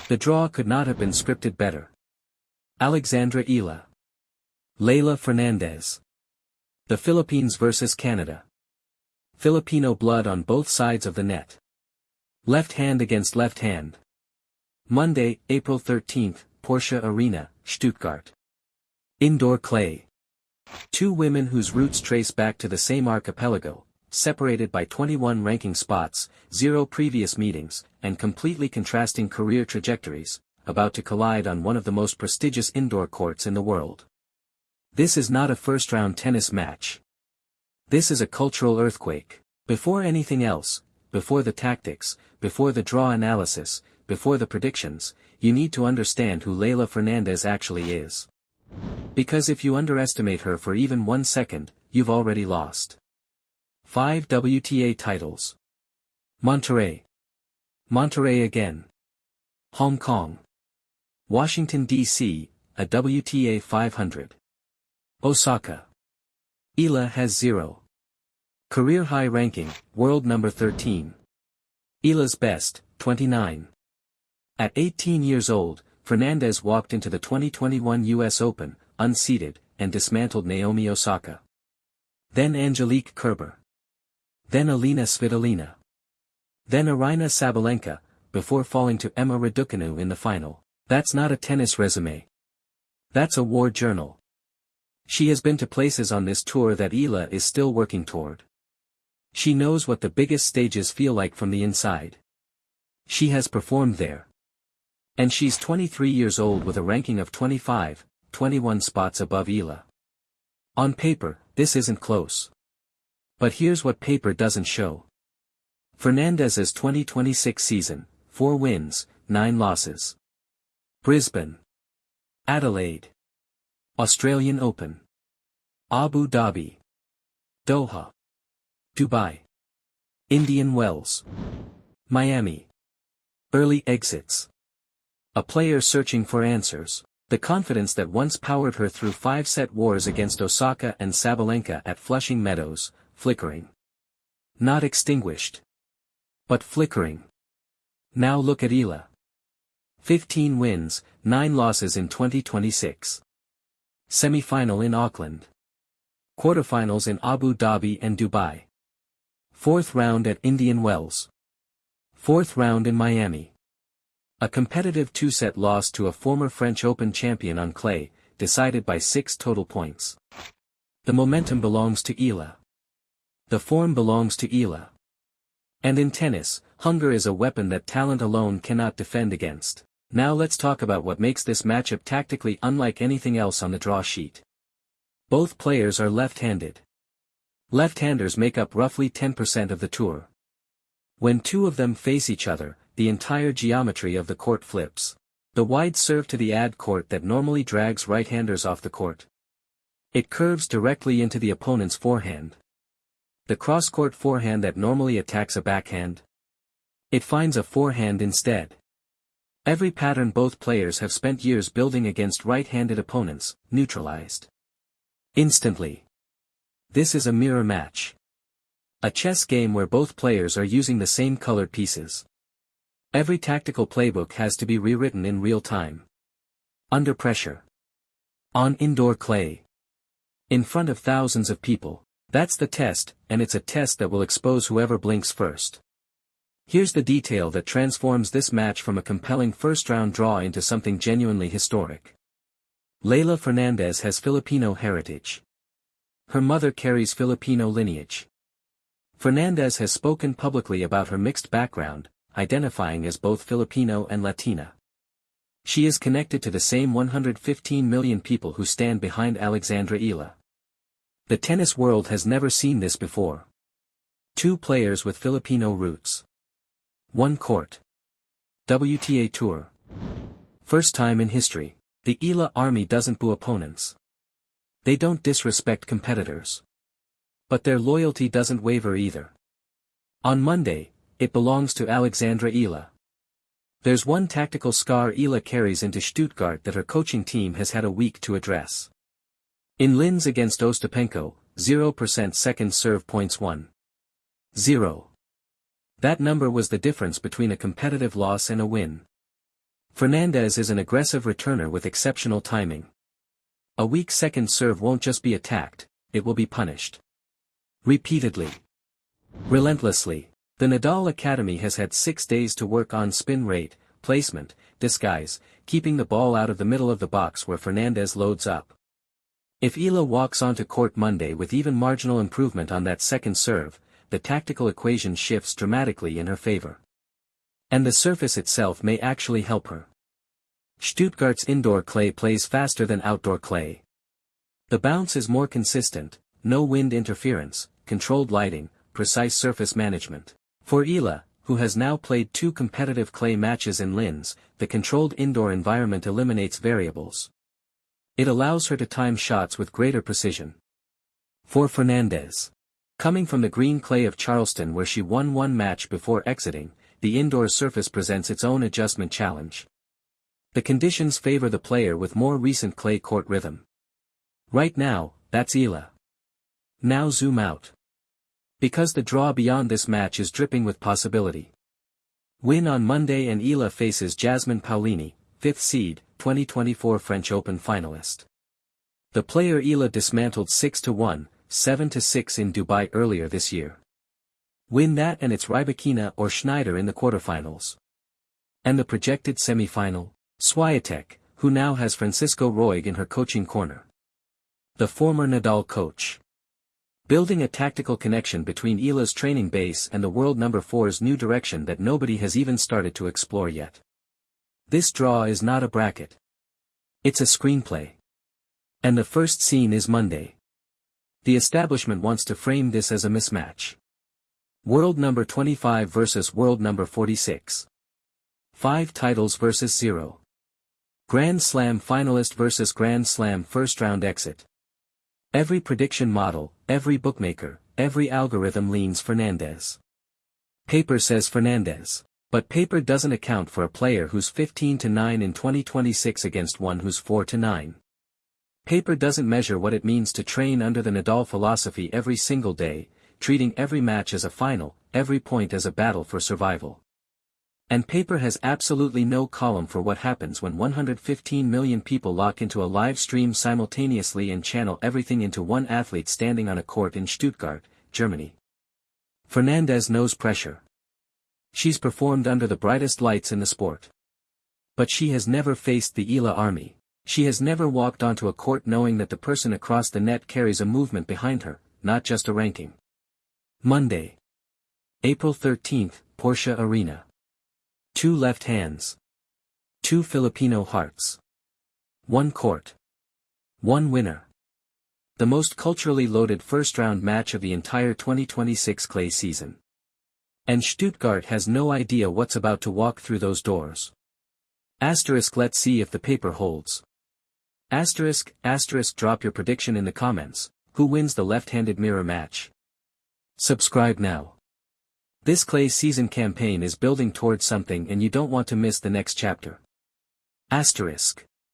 The draw could not have been scripted better. Alexandra Eala. Leylah Fernandez. The Philippines vs Canada. Filipino blood on both sides of the net. Left hand against left hand. Monday, April 13, Porsche Arena, Stuttgart. Indoor clay. Two women whose roots trace back to the same archipelago, separated by 21 ranking spots, 0 previous meetings, and completely contrasting career trajectories, about to collide on one of the most prestigious indoor courts in the world. This is not a first-round tennis match. This is a cultural earthquake. Before anything else, before the tactics, before the draw analysis, before the predictions, you need to understand who Leylah Fernandez actually is. Because if you underestimate her for even 1 second, you've already lost. 5 WTA titles. Monterrey. Monterrey again. Hong Kong. Washington, D.C., a WTA 500. Osaka. Eala has 0. Career high ranking, world number 13. Eala's best, 29. At 18 years old, Fernandez walked into the 2021 US Open, unseeded, and dismantled Naomi Osaka. Then Angelique Kerber. Then Alina Svitolina. Then Aryna Sabalenka, before falling to Emma Raducanu in the final. That's not a tennis resume. That's a war journal. She has been to places on this tour that Eala is still working toward. She knows what the biggest stages feel like from the inside. She has performed there. And she's 23 years old with a ranking of 25, 21 spots above Eala. On paper, this isn't close. But here's what paper doesn't show. Fernandez's 2026 season, 4 wins, 9 losses. Brisbane. Adelaide. Australian Open. Abu Dhabi. Doha. Dubai. Indian Wells. Miami. Early exits. A player searching for answers. The confidence that once powered her through 5-set wars against Osaka and Sabalenka at Flushing Meadows, flickering. Not extinguished. But flickering. Now look at Eala. 15 wins, 9 losses in 2026. Semi-final in Auckland. Quarterfinals in Abu Dhabi and Dubai. 4th round at Indian Wells. 4th round in Miami. A competitive 2-set loss to a former French Open champion on clay, decided by 6 total points. The momentum belongs to Eala. The form belongs to Eala. And in tennis, hunger is a weapon that talent alone cannot defend against. Now let's talk about what makes this matchup tactically unlike anything else on the draw sheet. Both players are left-handed. Left-handers make up roughly 10% of the tour. When two of them face each other, the entire geometry of the court flips. The wide serve to the ad court that normally drags right-handers off the court. It curves directly into the opponent's forehand. The cross-court forehand that normally attacks a backhand. It finds a forehand instead. Every pattern both players have spent years building against right-handed opponents, neutralized. Instantly. This is a mirror match. A chess game where both players are using the same colored pieces. Every tactical playbook has to be rewritten in real time. Under pressure. On indoor clay. In front of thousands of people. That's the test, and it's a test that will expose whoever blinks first. Here's the detail that transforms this match from a compelling first-round draw into something genuinely historic. Leylah Fernandez has Filipino heritage. Her mother carries Filipino lineage. Fernandez has spoken publicly about her mixed background, identifying as both Filipino and Latina. She is connected to the same 115 million people who stand behind Alexandra Eala. The tennis world has never seen this before. 2 players with Filipino roots. 1 court. WTA Tour. First time in history, the Eala army doesn't boo opponents. They don't disrespect competitors. But their loyalty doesn't waver either. On Monday, it belongs to Alexandra Eala. There's one tactical scar Eala carries into Stuttgart that her coaching team has had a week to address. In Linz against Ostapenko, 0% second serve points won. 0. That number was the difference between a competitive loss and a win. Fernandez is an aggressive returner with exceptional timing. A weak second serve won't just be attacked, it will be punished. Repeatedly. Relentlessly. The Nadal Academy has had 6 days to work on spin rate, placement, disguise, keeping the ball out of the middle of the box where Fernandez loads up. If Eala walks onto court Monday with even marginal improvement on that second serve, the tactical equation shifts dramatically in her favor. And the surface itself may actually help her. Stuttgart's indoor clay plays faster than outdoor clay. The bounce is more consistent, no wind interference, controlled lighting, precise surface management. For Eala, who has now played 2 competitive clay matches in Linz, the controlled indoor environment eliminates variables. It allows her to time shots with greater precision. For Fernandez. Coming from the green clay of Charleston where she won 1 match before exiting, the indoor surface presents its own adjustment challenge. The conditions favor the player with more recent clay court rhythm. Right now, that's Eala. Now zoom out. Because the draw beyond this match is dripping with possibility. Win on Monday and Eala faces Jasmine Paolini, 5th seed, 2024 French Open finalist. The player Eala dismantled 6-1, 7-6 in Dubai earlier this year. Win that and it's Rybakina or Schneider in the quarterfinals. And the projected semi-final? Swiatek, who now has Francisco Roig in her coaching corner. The former Nadal coach. Building a tactical connection between Eala's training base and the world number 4's new direction that nobody has even started to explore yet. This draw is not a bracket. It's a screenplay. And the first scene is Monday. The establishment wants to frame this as a mismatch. World number 25 versus world number 46. 5 titles versus 0. Grand Slam finalist versus Grand Slam first round exit. Every prediction model, every bookmaker, every algorithm leans Fernandez. Paper says Fernandez. But paper doesn't account for a player who's 15-9 in 2026 against one who's 4-9. Paper doesn't measure what it means to train under the Nadal philosophy every single day, treating every match as a final, every point as a battle for survival. And paper has absolutely no column for what happens when 115 million people lock into a live stream simultaneously and channel everything into one athlete standing on a court in Stuttgart, Germany. Fernandez knows pressure. She's performed under the brightest lights in the sport. But she has never faced the Eala army. She has never walked onto a court knowing that the person across the net carries a movement behind her, not just a ranking. Monday. April 13th, Porsche Arena. 2 left hands. 2 Filipino hearts. 1 court. 1 winner. The most culturally loaded first-round match of the entire 2026 clay season. And Stuttgart has no idea what's about to walk through those doors. Asterisk, let's see if the paper holds. Asterisk, drop your prediction in the comments. Who wins the left-handed mirror match? Subscribe now. This clay season campaign is building towards something and you don't want to miss the next chapter. Asterisk.